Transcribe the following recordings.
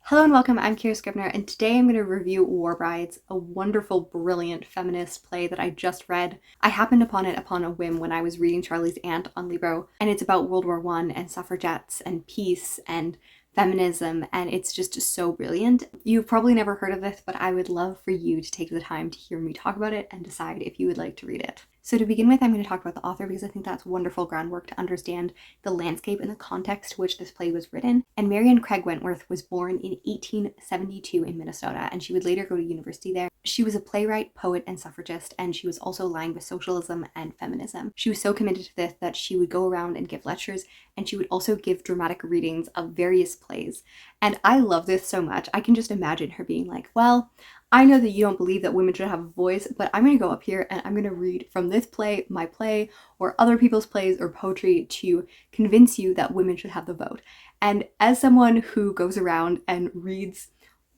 Hello and welcome, I'm Kira Scribner, and today I'm going to review War Brides, a wonderful, brilliant feminist play that I just read. I happened upon it upon a whim when I was reading Charlie's Aunt on Libro, and it's about World War I and suffragettes and peace and feminism, and it's just so brilliant. You've probably never heard of this, but I would love for you to take the time to hear me talk about it and decide if you would like to read it. So to begin with, I'm going to talk about the author because I think that's wonderful groundwork to understand the landscape and the context to which this play was written. And Marion Craig Wentworth was born in 1872 in Minnesota, and she would later go to university there. She was a playwright, poet, and suffragist, and she was also aligned with socialism and feminism. She was so committed to this that she would go around and give lectures, and she would also give dramatic readings of various plays. And I love this so much. I can just imagine her being like, well, I know that you don't believe that women should have a voice, but I'm going to go up here and I'm going to read from this play, my play, or other people's plays or poetry to convince you that women should have the vote. And as someone who goes around and reads,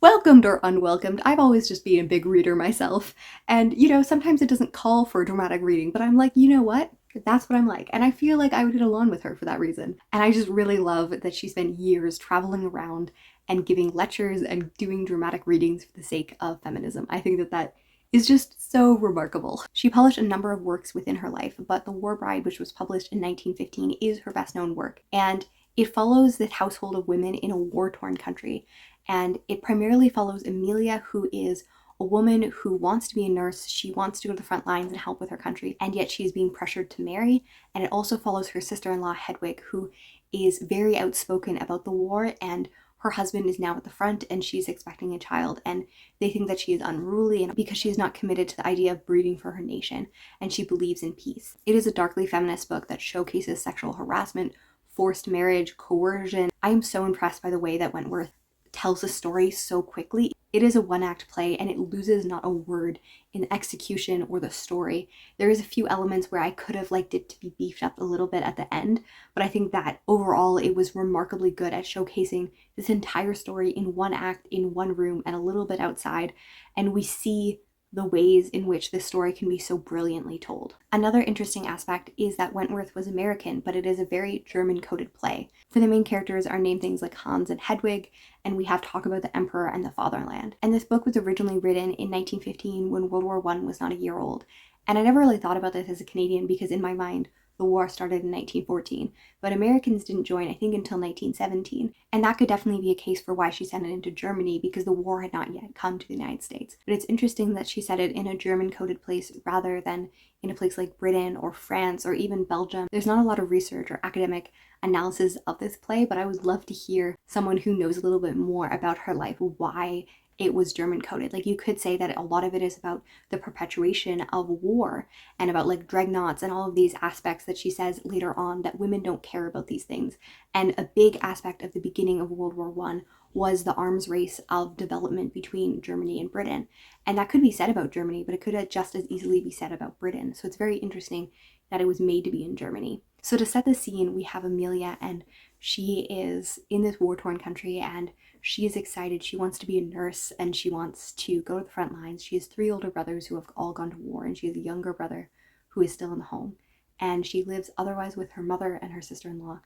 welcomed or unwelcomed, I've always just been a big reader myself. And, sometimes it doesn't call for a dramatic reading, but I'm like, you know what? That's what I'm like. And I feel like I would get along with her for that reason. And I just really love that she spent years traveling around and giving lectures and doing dramatic readings for the sake of feminism. I think that is just so remarkable. She published a number of works within her life, but The War Bride, which was published in 1915, is her best known work. And it follows the household of women in a war-torn country. And it primarily follows Amelia, who is a woman who wants to be a nurse. She wants to go to the front lines and help with her country, and yet she's being pressured to marry. And it also follows her sister-in-law, Hedwig, who is very outspoken about the war, and her husband is now at the front and she's expecting a child, and they think that she is unruly and because she is not committed to the idea of breeding for her nation, and she believes in peace. It is a darkly feminist book that showcases sexual harassment, forced marriage, coercion. I am so impressed by the way that Wentworth tells the story so quickly. It is a one-act play and it loses not a word in the execution or the story. There is a few elements where I could have liked it to be beefed up a little bit at the end, but I think that overall it was remarkably good at showcasing this entire story in one act, in one room, and a little bit outside, and we see the ways in which this story can be so brilliantly told. Another interesting aspect is that Wentworth was American, but it is a very German-coded play. For the main characters are named things like Hans and Hedwig, and we have talk about the Emperor and the fatherland. And this book was originally written in 1915 when World War I was not a year old. And I never really thought about this as a Canadian because in my mind, the war started in 1914, but Americans didn't join, I think, until 1917. And that could definitely be a case for why she sent it into Germany, because the war had not yet come to the United States. But it's interesting that she set it in a German-coded place rather than in a place like Britain or France or even Belgium. There's not a lot of research or academic analysis of this play, but I would love to hear someone who knows a little bit more about her life, why it was German coded. Like, you could say that a lot of it is about the perpetuation of war and about like dreadnoughts and all of these aspects that she says later on that women don't care about these things. And a big aspect of the beginning of World War I was the arms race of development between Germany and Britain. And that could be said about Germany, but it could just as easily be said about Britain. So it's very interesting that it was made to be in Germany. So to set the scene, we have Amelia, and she is in this war-torn country and she is excited. She wants to be a nurse and she wants to go to the front lines. She has 3 older brothers who have all gone to war, and she has a younger brother who is still in the home. And she lives otherwise with her mother and her sister-in-law,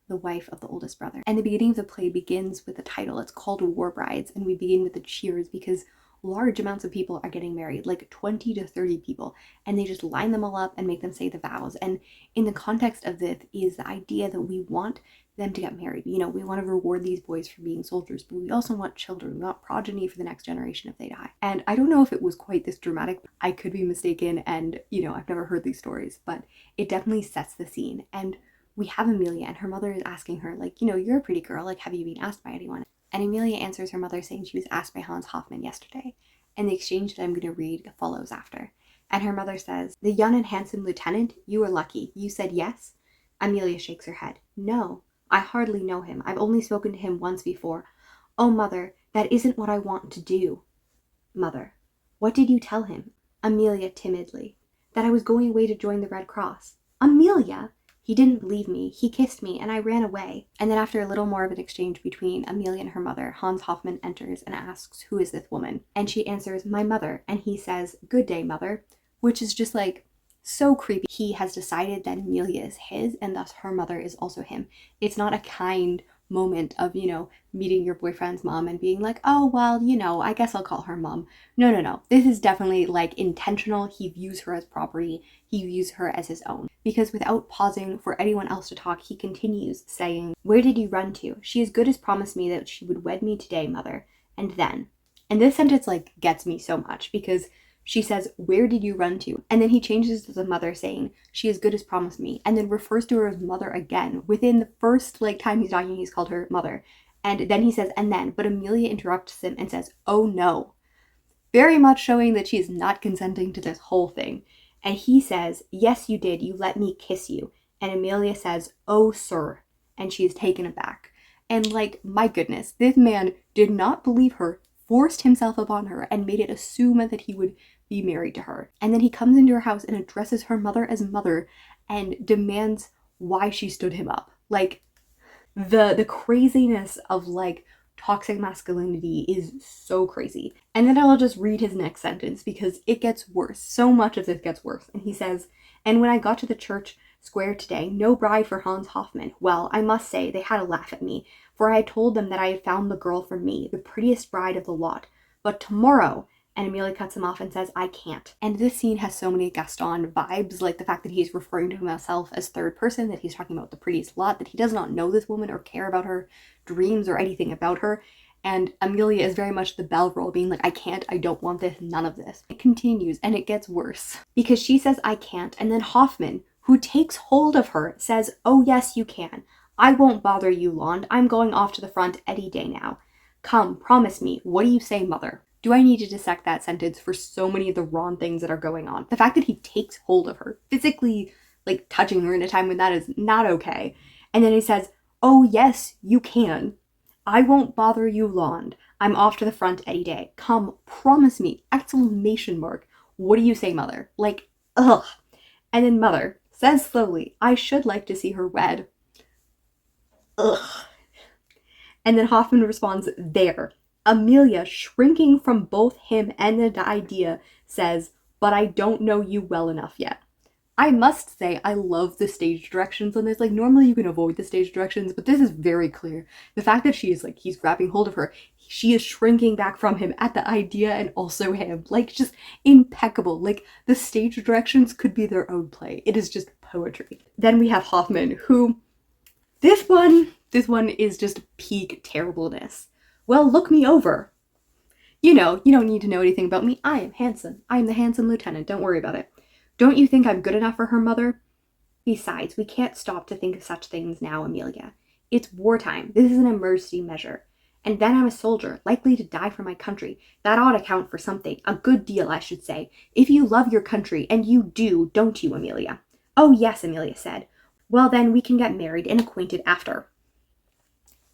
the wife of the oldest brother. And the beginning of the play begins with the title. It's called War Brides, and we begin with the cheers because large amounts of people are getting married, like 20 to 30 people, and they just line them all up and make them say the vows. And in the context of this is the idea that we want them to get married. We want to reward these boys for being soldiers, but we also want children. We want progeny for the next generation if they die. And I don't know if it was quite this dramatic. I could be mistaken, and I've never heard these stories, but it definitely sets the scene. And we have Amelia, and her mother is asking her, like, you're a pretty girl, like, have you been asked by anyone? And Amelia answers her mother saying she was asked by Hans Hoffman yesterday. And the exchange that I'm going to read follows after. And her mother says, "The young and handsome lieutenant, you were lucky. You said yes?" Amelia shakes her head. "No, I hardly know him. I've only spoken to him once before." "Oh, Mother, that isn't what I want to do." "Mother, what did you tell him?" Amelia timidly. "That I was going away to join the Red Cross." "Amelia!" "He didn't believe me. He kissed me and I ran away." And then after a little more of an exchange between Amelia and her mother, Hans Hoffman enters and asks, "Who is this woman?" And she answers, "My mother." And he says, "Good day, Mother," which is just like so creepy. He has decided that Amelia is his and thus her mother is also him. It's not a kind moment of, meeting your boyfriend's mom and being like, oh, well, I guess I'll call her mom. No. This is definitely like intentional. He views her as property. He views her as his own. Because without pausing for anyone else to talk, he continues saying, where did you run to? She as good as promised me that she would wed me today, mother. And then, and this sentence like gets me so much because she says, where did you run to? And then he changes to the mother saying, she as good as promised me, and then refers to her as mother again. Within the first time he's talking, he's called her mother. And then he says, and then, but Amelia interrupts him and says, oh no. Very much showing that she's not consenting to this whole thing. And he says, yes, you did. You let me kiss you. And Amelia says, oh, sir. And she is taken aback. And my goodness, this man did not believe her, forced himself upon her, and made it assume that he would be married to her. And then he comes into her house and addresses her mother as mother and demands why she stood him up. The craziness of toxic masculinity is so crazy. And then I'll just read his next sentence because it gets worse. So much of this gets worse. And he says, and when I got to the church square today, no bride for Hans Hoffman. Well, I must say they had a laugh at me, for I had told them that I had found the girl for me, the prettiest bride of the lot. But tomorrow, and Amelia cuts him off and says, I can't. And this scene has so many Gaston vibes, like the fact that he's referring to himself as third person, that he's talking about the prettiest lot, that he does not know this woman or care about her dreams or anything about her. And Amelia is very much the bell roll, being like, I can't, I don't want this, none of this. It continues and it gets worse because she says, I can't. And then Hoffman, who takes hold of her, says, oh yes, you can. I won't bother you, Lond. I'm going off to the front any day now. Come, promise me. What do you say, mother? Do I need to dissect that sentence for so many of the wrong things that are going on? The fact that he takes hold of her, physically touching her in a time when that is not okay. And then he says, oh yes, you can. I won't bother you, Lond. I'm off to the front any day. Come, promise me, exclamation mark. What do you say, mother? Ugh. And then mother says slowly, I should like to see her wed. Ugh. And then Hoffman responds, there. Amelia, shrinking from both him and the idea, says, but I don't know you well enough yet. I must say, I love the stage directions on this. Normally you can avoid the stage directions, but this is very clear. The fact that she is he's grabbing hold of her, she is shrinking back from him at the idea and also him. Just impeccable. The stage directions could be their own play. It is just poetry. Then we have Hoffman, who, this one is just peak terribleness. Well, look me over. You don't need to know anything about me. I am handsome. I am the handsome lieutenant. Don't worry about it. Don't you think I'm good enough for her, mother? Besides, we can't stop to think of such things now, Amelia. It's wartime. This is an emergency measure. And then I'm a soldier, likely to die for my country. That ought to count for something. A good deal, I should say. If you love your country, and you do, don't you, Amelia? Oh, yes, Amelia said. Well, then we can get married and acquainted after.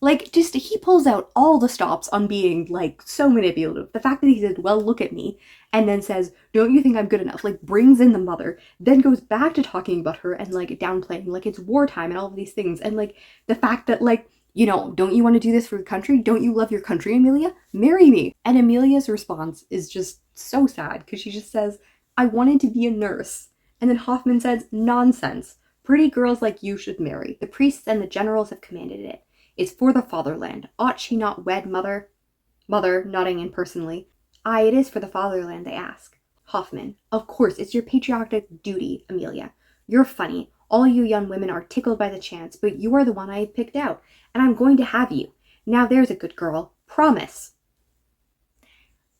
He pulls out all the stops on being, so manipulative. The fact that he says, well, look at me, and then says, don't you think I'm good enough? Brings in the mother, then goes back to talking about her and, downplaying, it's wartime and all of these things. And, the fact that, don't you want to do this for your country? Don't you love your country, Amelia? Marry me. And Amelia's response is just so sad, because she just says, I wanted to be a nurse. And then Hoffman says, nonsense. Pretty girls like you should marry. The priests and the generals have commanded it. It's for the fatherland. Ought she not wed, mother? Mother, nodding impersonally. Aye, it is for the fatherland, they ask. Hoffman. Of course, it's your patriotic duty, Amelia. You're funny. All you young women are tickled by the chance, but you are the one I have picked out, and I'm going to have you. Now there's a good girl. Promise.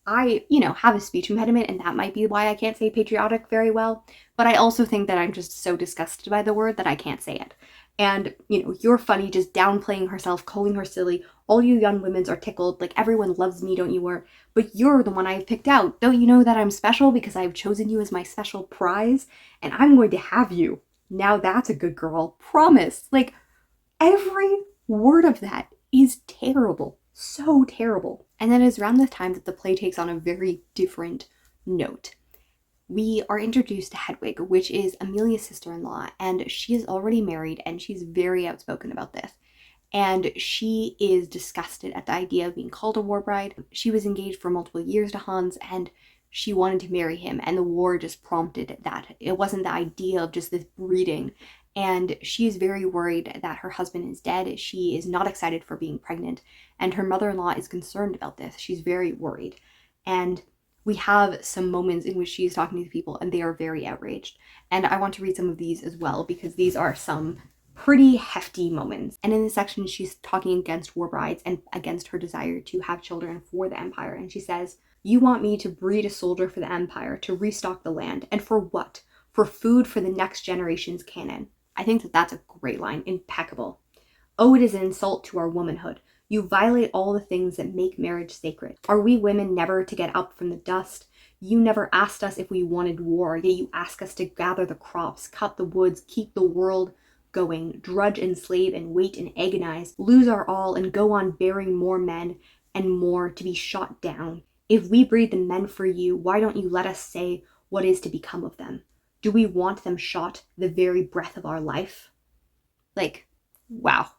I, have a speech impediment, and that might be why I can't say patriotic very well, but I also think that I'm just so disgusted by the word that I can't say it. And, you're funny, just downplaying herself, calling her silly. All you young women are tickled, everyone loves me, don't you worry. But you're the one I've picked out. Don't you know that I'm special because I've chosen you as my special prize? And I'm going to have you. Now that's a good girl. Promise. Every word of that is terrible. So terrible. And then it's around this time that the play takes on a very different note. We are introduced to Hedwig, which is Amelia's sister-in-law, and she is already married, and she's very outspoken about this. And she is disgusted at the idea of being called a war bride. She was engaged for multiple years to Hans, and she wanted to marry him, and the war just prompted that. It wasn't the idea of just this breeding And she is very worried that her husband is dead. She is not excited for being pregnant, and her mother-in-law is concerned about this. She's very worried. And we have some moments in which she is talking to the people and they are very outraged. And I want to read some of these as well because these are some pretty hefty moments. And in this section, she's talking against war brides and against her desire to have children for the empire. And she says, "You want me to breed a soldier for the empire, to restock the land. And for what? For food for the next generation's cannon." I think that that's a great line. Impeccable. "Oh, it is an insult to our womanhood. You violate all the things that make marriage sacred. Are we women never to get up from the dust? You never asked us if we wanted war, yet you ask us to gather the crops, cut the woods, keep the world going, drudge and slave and wait and agonize, lose our all and go on bearing more men and more to be shot down. If we breed the men for you, why don't you let us say what is to become of them? Do we want them shot the very breath of our life?" Like, wow.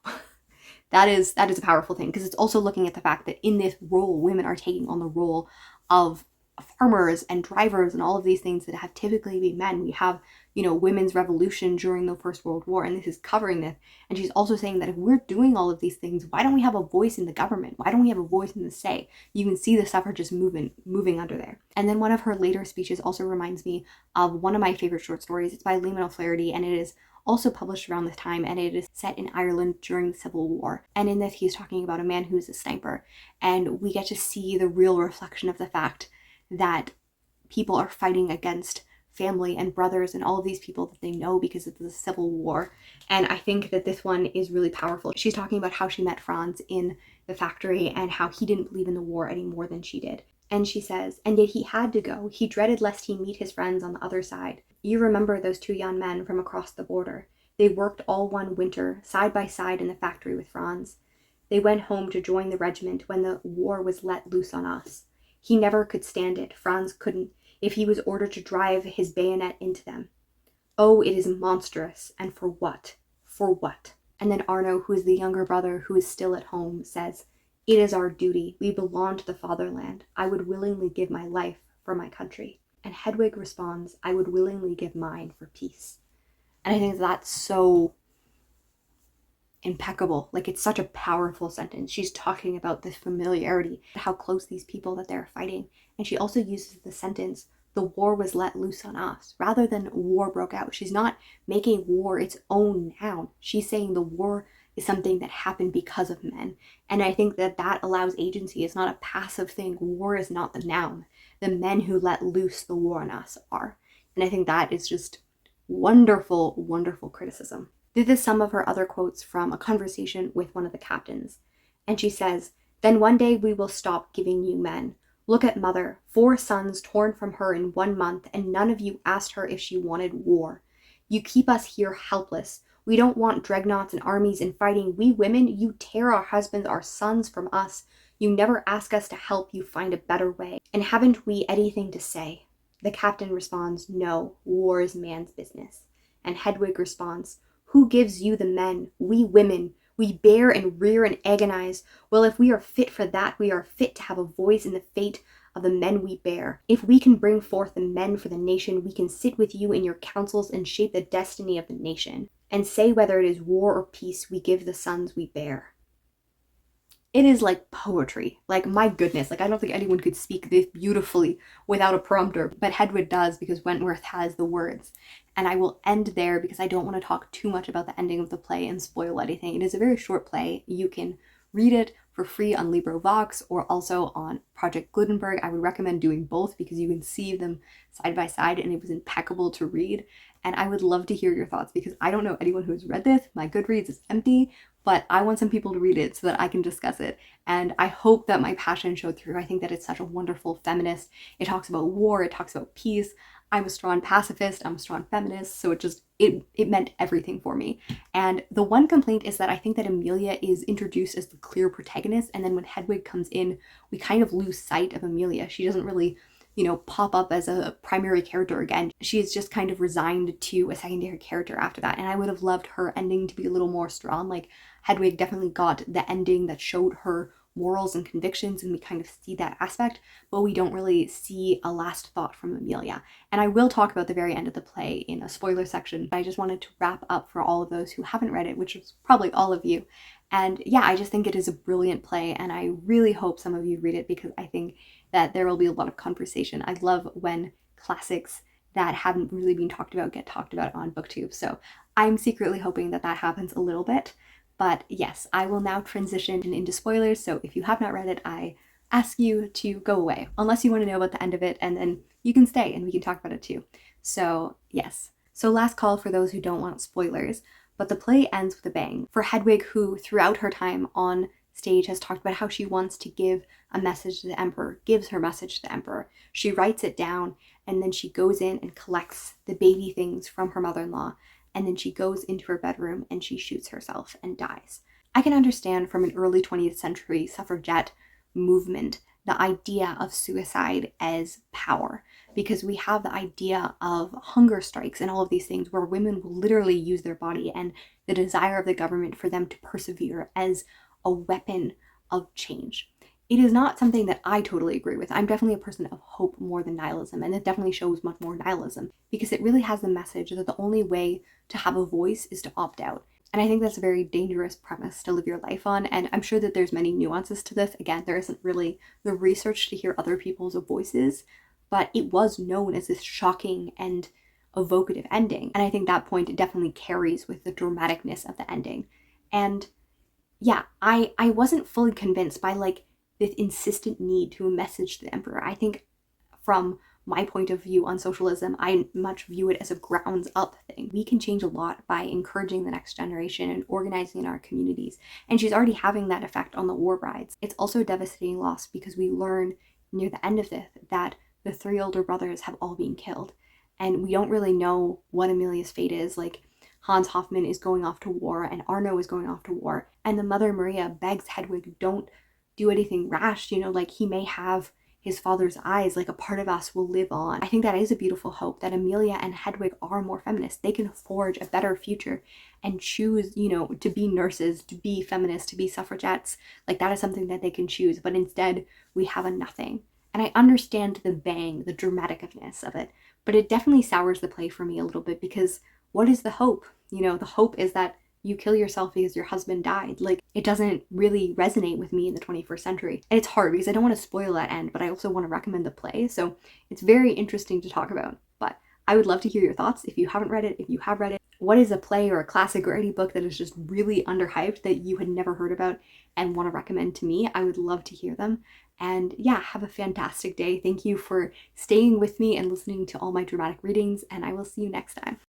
That is a powerful thing, because it's also looking at the fact that in this role, women are taking on the role of farmers and drivers and all of these things that have typically been men. We have, women's revolution during the First World War, and this is covering this. And she's also saying that if we're doing all of these things, why don't we have a voice in the government? Why don't we have a voice in the say? You can see the suffragist movement moving under there. And then one of her later speeches also reminds me of one of my favorite short stories. It's by Liam O'Flaherty, and it is also published around this time, and it is set in Ireland during the Civil War. And in this, he's talking about a man who's a sniper, and we get to see the real reflection of the fact that people are fighting against family and brothers and all of these people that they know because of the Civil War. And I think that this one is really powerful. She's talking about how she met Franz in the factory and how he didn't believe in the war any more than she did. And she says, "And yet he had to go. He dreaded lest he meet his friends on the other side. You remember those two young men from across the border. They worked all one winter, side by side in the factory with Franz. They went home to join the regiment when the war was let loose on us. He never could stand it. Franz couldn't, if he was ordered to drive his bayonet into them. Oh, it is monstrous. And for what? For what?" And then Arno, who is the younger brother who is still at home, says, "It is our duty. We belong to the fatherland. I would willingly give my life for my country." And Hedwig responds, "I would willingly give mine for peace." And I think that's so impeccable. Like, it's such a powerful sentence. She's talking about this familiarity, how close these people that they're fighting. And she also uses the sentence, "The war was let loose on us," rather than "war broke out." She's not making war its own noun. She's saying the war is something that happened because of men. And I think that that allows agency. It's not a passive thing. War is not the noun. The men who let loose the war on us are. And I think that is just wonderful, wonderful criticism. This is some of her other quotes from a conversation with one of the captains. And she says, "Then one day we will stop giving you men. Look at mother, 4 sons torn from her in 1 month, and none of you asked her if she wanted war. You keep us here helpless. We don't want dreadnoughts and armies and fighting. We women, you tear our husbands, our sons from us. You never ask us to help you find a better way. And haven't we anything to say?" The captain responds, "No, war is man's business." And Hedwig responds, "Who gives you the men? We women. We bear and rear and agonize. Well, if we are fit for that, we are fit to have a voice in the fate of the men we bear. If we can bring forth the men for the nation, we can sit with you in your councils and shape the destiny of the nation, and say whether it is war or peace we give the sons we bear." It is like poetry. Like, my goodness, like, I don't think anyone could speak this beautifully without a prompter, but Hedwig does because Wentworth has the words. And I will end there because I don't want to talk too much about the ending of the play and spoil anything. It is a very short play. You can read it for free on LibroVox or also on Project Gutenberg. I would recommend doing both because you can see them side by side, and it was impeccable to read. And I would love to hear your thoughts because I don't know anyone who has read this. My Goodreads is empty, but I want some people to read it so that I can discuss it. And I hope that my passion showed through. I think that it's such a wonderful feminist. It talks about war, it talks about peace. I'm a strong pacifist, I'm a strong feminist, so it meant everything for me. And the one complaint is that I think that Amelia is introduced as the clear protagonist, and then when Hedwig comes in, we kind of lose sight of Amelia. She doesn't really, pop up as a primary character again. She is just kind of resigned to a secondary character after that, and I would have loved her ending to be a little more strong. Like, Hedwig definitely got the ending that showed her morals and convictions, and we kind of see that aspect, but we don't really see a last thought from Amelia. And I will talk about the very end of the play in a spoiler section, but I just wanted to wrap up for all of those who haven't read it, which is probably all of you. And yeah, I just think it is a brilliant play, and I really hope some of you read it because I think that there will be a lot of conversation. I love when classics that haven't really been talked about get talked about on BookTube. So I'm secretly hoping that that happens a little bit. But yes, I will now transition into spoilers. So if you have not read it, I ask you to go away, unless you want to know about the end of it, and then you can stay and we can talk about it too. So yes. So last call for those who don't want spoilers, but the play ends with a bang for Hedwig, who throughout her time on stage has talked about how she wants to give a message to the emperor, gives her message to the emperor. She writes it down, and then she goes in and collects the baby things from her mother-in-law, and then she goes into her bedroom and she shoots herself and dies. I can understand from an early 20th century suffragette movement the idea of suicide as power, because we have the idea of hunger strikes and all of these things where women will literally use their body and the desire of the government for them to persevere as a weapon of change. It is not something that I totally agree with. I'm definitely a person of hope more than nihilism, and it definitely shows much more nihilism because it really has the message that the only way to have a voice is to opt out. And I think that's a very dangerous premise to live your life on, and I'm sure that there's many nuances to this. Again, there isn't really the research to hear other people's voices, but it was known as this shocking and evocative ending, and I think that point definitely carries with the dramaticness of the ending. And yeah, I wasn't fully convinced by like this insistent need to message the emperor. I think from my point of view on socialism, I much view it as a grounds up thing. We can change a lot by encouraging the next generation and organizing in our communities. And she's already having that effect on the war brides. It's also a devastating loss because we learn near the end of this that the three older brothers have all been killed. And we don't really know what Amelia's fate is. Like, Hans Hoffmann is going off to war and Arno is going off to war. And the Mother Maria begs Hedwig, don't do anything rash, like he may have his father's eyes, like a part of us will live on. I think that is a beautiful hope that Amelia and Hedwig are more feminist. They can forge a better future and choose, to be nurses, to be feminists, to be suffragettes. Like that is something that they can choose, but instead we have a nothing. And I understand the bang, the dramaticness of it, but it definitely sours the play for me a little bit because what is the hope? The hope is that you kill yourself because your husband died. Like, it doesn't really resonate with me in the 21st century. And it's hard because I don't want to spoil that end, but I also want to recommend the play. So it's very interesting to talk about. But I would love to hear your thoughts if you haven't read it, if you have read it. What is a play or a classic or any book that is just really underhyped that you had never heard about and want to recommend to me? I would love to hear them. And yeah, have a fantastic day. Thank you for staying with me and listening to all my dramatic readings, and I will see you next time.